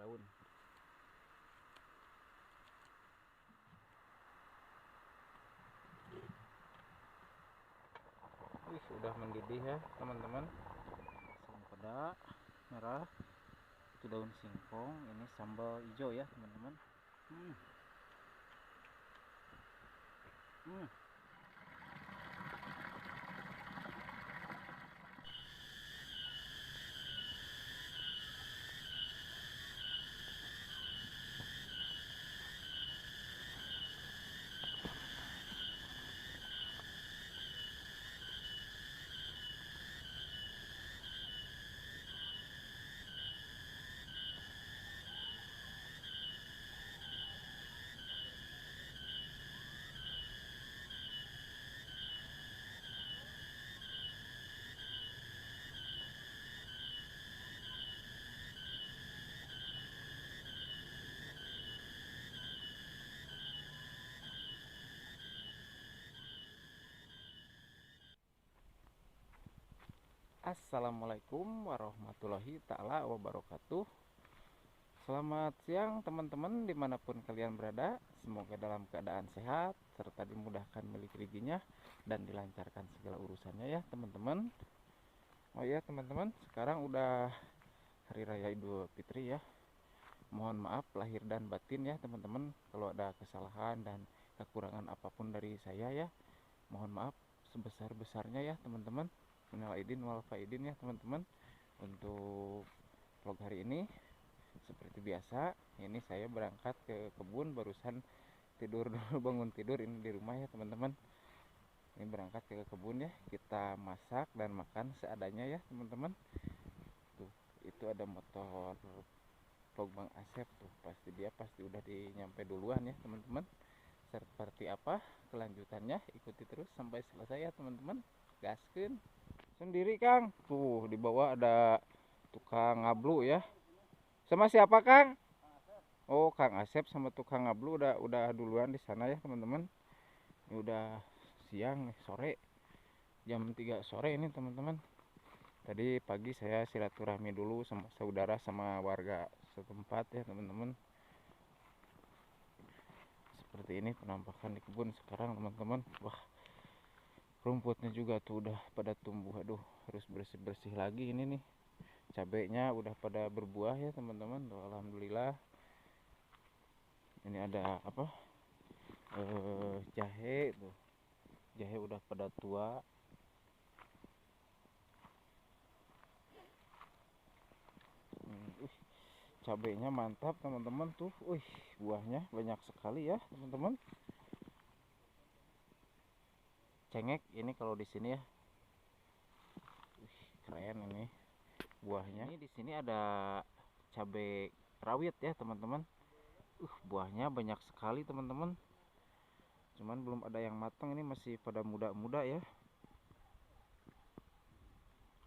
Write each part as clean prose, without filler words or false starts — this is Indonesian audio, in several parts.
daun. Wih, sudah mendidih ya teman-teman. Sempeda merah, itu daun singkong, ini sambal hijau ya teman-teman. Hmm. Assalamualaikum warahmatullahi ta'ala wabarakatuh. Selamat siang teman-teman dimanapun kalian berada. Semoga dalam keadaan sehat serta dimudahkan milik rezekinya dan dilancarkan segala urusannya ya teman-teman. Oh ya teman-teman, sekarang udah hari raya Idul Fitri ya. Mohon maaf lahir dan batin ya teman-teman, kalau ada kesalahan dan kekurangan apapun dari saya ya. Mohon maaf sebesar-besarnya ya teman-teman. Minal aidin wal faidin ya teman-teman. Untuk vlog hari ini seperti biasa, ini saya berangkat ke kebun, barusan tidur dulu, bangun tidur ini di rumah ya teman-teman. Ini berangkat ke kebun ya, kita masak dan makan seadanya ya teman-teman. Tuh, itu ada motor vlog Bang Asep tuh, pasti udah nyampe duluan ya teman-teman. Seperti apa kelanjutannya, ikuti terus sampai selesai ya teman-teman. Gaskeun sendiri Kang. Tuh di bawah ada tukang ngablu ya. Sama siapa Kang? Oh Kang Asep sama tukang ngablu udah duluan di sana ya teman-teman. Ini udah siang nih, sore jam 3 sore ini teman-teman. Tadi pagi saya silaturahmi dulu sama saudara sama warga setempat ya teman-teman. Seperti ini penampakan di kebun sekarang teman-teman. Wah, rumputnya juga tuh udah pada tumbuh. Aduh, harus bersih-bersih lagi ini nih. Cabenya udah pada berbuah ya teman-teman. Alhamdulillah. Ini ada apa? Jahe tuh. Jahe udah pada tua. Cabenya mantap teman-teman tuh. Buahnya banyak sekali ya teman-teman. Cengek ini kalau di sini ya. Keren ini buahnya. Ini di sini ada cabai rawit ya teman-teman. Buahnya banyak sekali teman-teman. Cuman belum ada yang matang, ini masih pada muda-muda ya.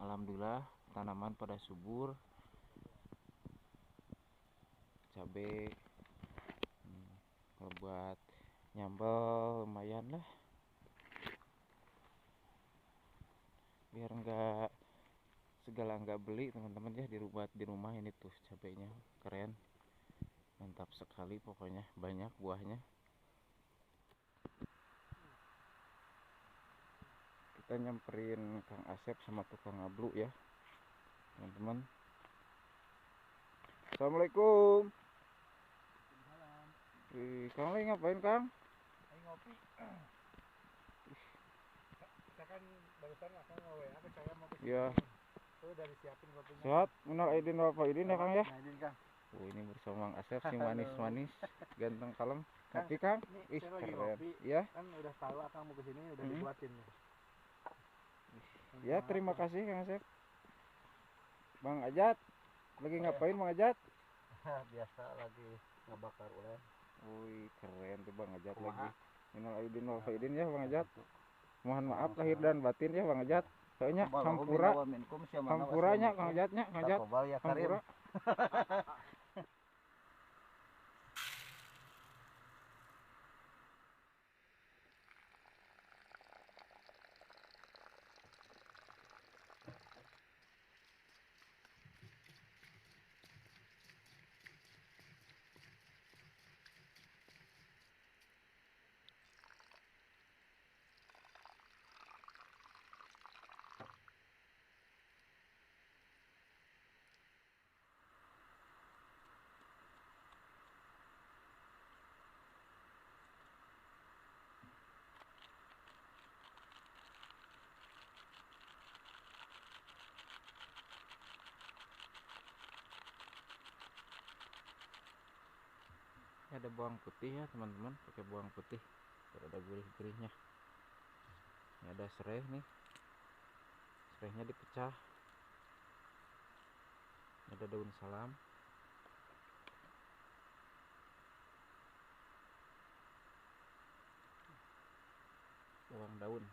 Alhamdulillah tanaman pada subur. Cabai kalau buat nyambel lumayan lah, biar enggak segala enggak beli teman-teman ya. Di rumah ini tuh cabainya keren, mantap sekali pokoknya, banyak buahnya. Kita nyamperin Kang Asep sama tukang ngablu ya teman-teman. Assalamualaikum. Kang lagi ngapain Kang? Lagi ngopi. Kita kan barusan akan nge-WA ke saya mau ke sini. Iya. Tuh udah disiapin kopinya. Sehat, minal aidin wal faidin ya Kang ya. Nah, ini Kang. Ini bersama Mang Asep si manis-manis, ganteng kalem. Kang, Ngopi Kang? Ih, saya lagi Keren. ngopi. Iya. Kan udah tahu Akang mau ke sini, udah dibuatin nih. Ya, terima kasih Kang Asep. Bang Ajat, lagi ngapain Bang Ajat? Biasa lagi ngebakar ulen. Wih, keren tuh Bang Ajat Kumaha. lagi. Minal aidin wal faidin ya Bang Ajat. Mohon maaf lahir dan batin ya Bang Ajat. Soalnya hampuranya Kang Ajatnya, Kang Ajat. Hampura. ada bawang putih ya teman-teman, pakai bawang putih biar ada gurih-gurihnya. Ini ada serai nih, serainya dipecah. Ini ada daun salam, bawang daun,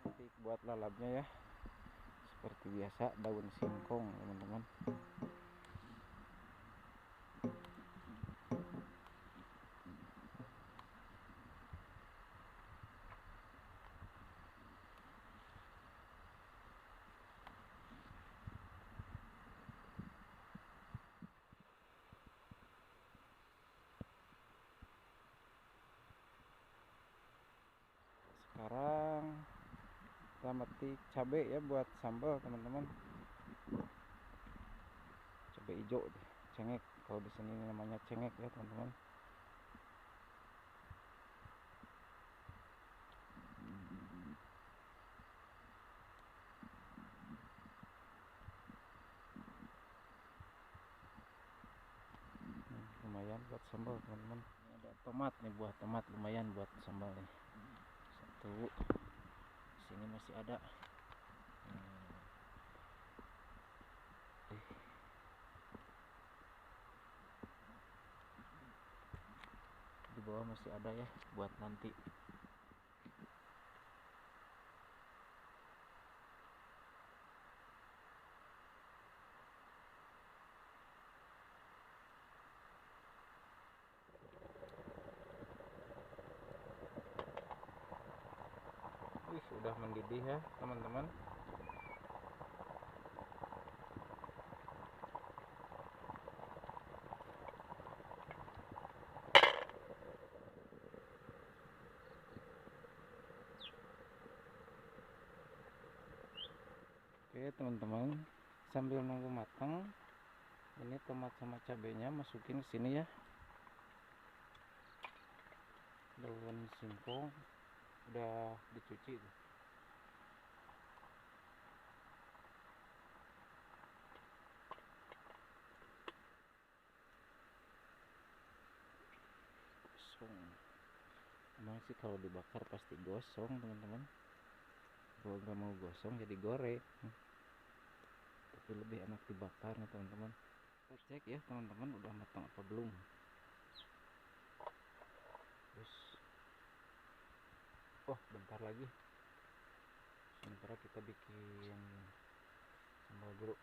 nanti buat lalapnya ya. Seperti biasa daun singkong teman-teman. Sekarang kita metik cabai ya buat sambal teman-teman. Cabai hijau deh, cengek, kalau di sini namanya cengek ya teman-teman. Lumayan buat sambal teman-teman. Ini ada tomat nih, buah tomat lumayan buat sambal nih. Satu, sini masih ada. Di bawah masih ada ya buat nanti. Sudah mendidih ya teman-teman. Oke teman-teman, sambil nunggu matang, ini tomat sama cabenya masukin ke sini ya. Daun singkong udah dicuci tuh. Gosong. Emang sih kalau dibakar pasti gosong teman-teman. Kalau nggak mau gosong jadi goreng. Tapi lebih enak dibakar nih teman-teman. Kita cek ya teman-teman udah matang apa belum. Terus, oh bentar lagi. Sementara kita bikin sambal dulu.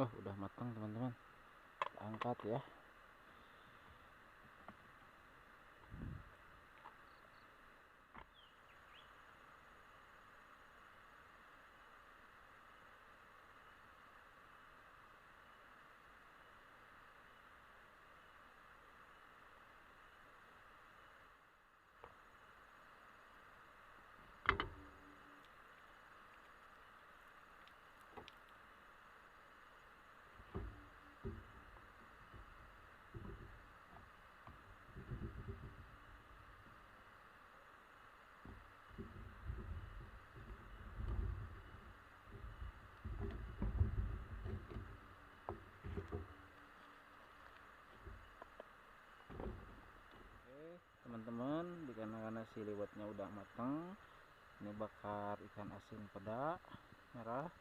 Oh, udah matang teman-teman. Angkat ya. Teman-teman, karena si liwetnya udah matang, ini bakar ikan asin peda merah,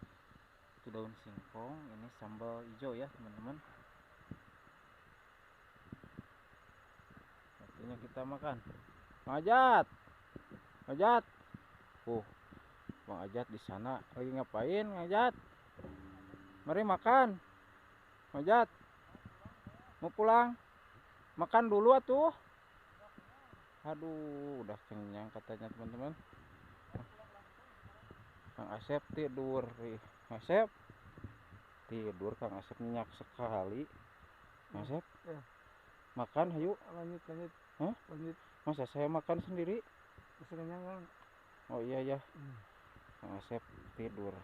itu daun singkong, ini sambal hijau ya teman-teman. Waktunya kita makan. Bang Ajat, Ajat, Bang Ajat di sana lagi ngapain, Bang Ajat? Mari makan, Bang Ajat. Mau pulang? Makan dulu atuh. Aduh, udah kenyang katanya teman-teman. Kang Asep tidur, Kang Asep tidur, Kang Asep nyenyak sekali. Kang Asep, makan, ayo. Lanjut. Hah? Lanjut. Masa saya makan sendiri? Masih kenyang kan? Oh iya ya. Kang Asep tidur,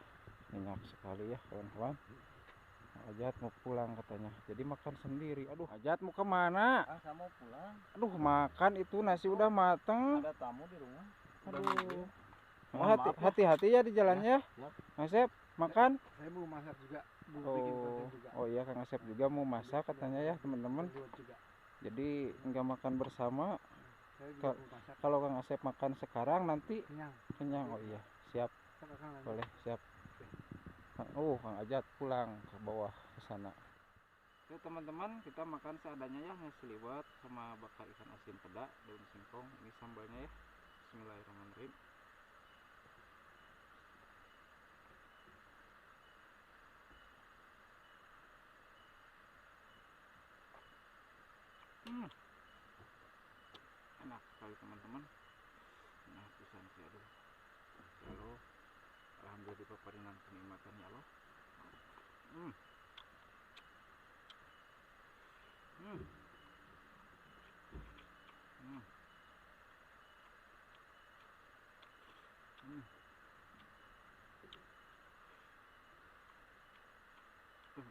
nyenyak sekali ya kawan-kawan. Ajat mau pulang katanya, jadi makan sendiri. Aduh, Ajat mau kemana? Saya mau pulang. Aduh, makan itu nasi udah mateng. Ada tamu di rumah. Aduh, Mohon maaf ya. hati-hati ya di jalannya. Siap. Kang Asep, makan. Saya mau masak juga. Bikin konten juga. Oh iya, Kang Asep juga mau masak katanya ya teman-teman. Juga. Jadi nggak makan bersama. Saya juga mau masak. Kalau Kang Asep makan sekarang nanti Kenyang. kenyang. Oh iya, siap. Boleh, siap. Kang Ajat pulang ke bawah ke sana. Oke teman-teman, kita makan seadanya ya, nasi liwet sama bakar ikan asin peda, daun singkong. Ini sambalnya ya. Bismillahirrahmanirrahim. Enak sekali teman-teman. Nah, pisan sih, aduh. Ya Allah, alhamdulillah dipaparinan kenikmatan ya Allah.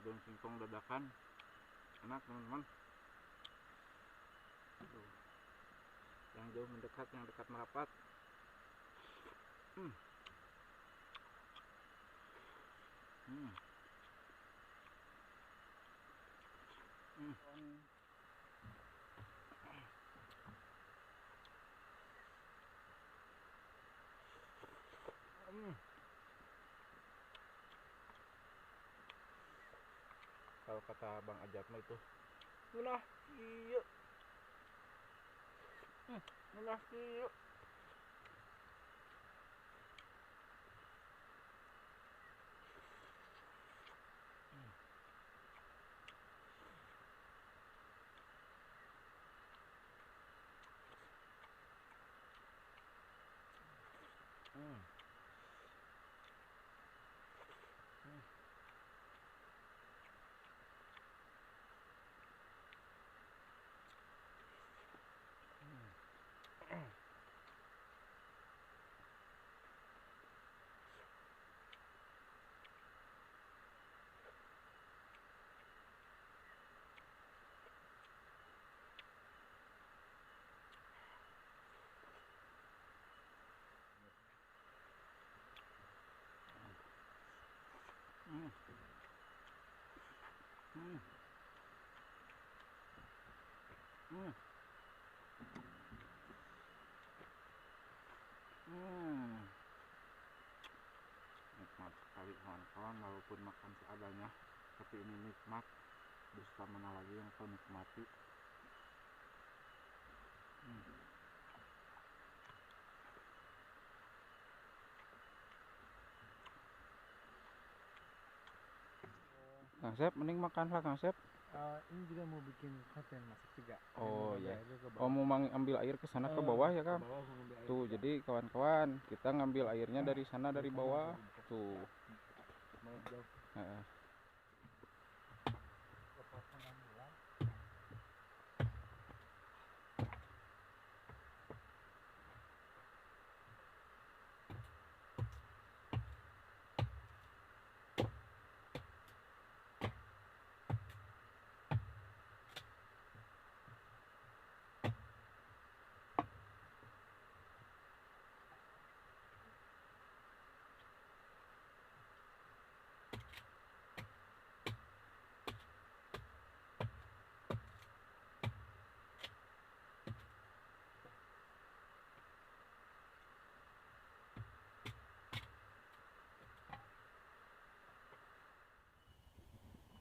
Daun singkong dadakan enak teman-teman. Yang jauh mendekat, yang dekat merapat. Kalau kata Bang Ajat mah itu ulah iya, ulah iya. Nikmat sekali kawan-kawan, walaupun makan seadanya, tapi ini nikmat. Dusta mana lagi yang kau nikmati. Kang Sep mending makan lah Kang Sep. Ini juga mau bikin konten masak juga. Oh Mau ngambil ya. airnya ke Oh bawah. mau ambil air ke sana ke Eh, bawah ya ke Kang. bawah mau ngambil air Tuh juga. jadi kawan-kawan kita ngambil airnya dari sana dari sana, bawah. dari bawah. Tuh. Mau jauh. Heeh. Lepas pengambilan.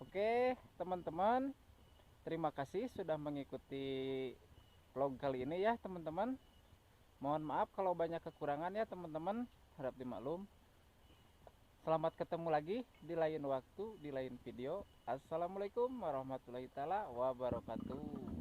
Oke, teman-teman, terima kasih sudah mengikuti vlog kali ini ya, teman-teman. Mohon maaf kalau banyak kekurangan ya, teman-teman. Harap dimaklum. Selamat ketemu lagi di lain waktu, di lain video. Assalamualaikum warahmatullahi taala wabarakatuh.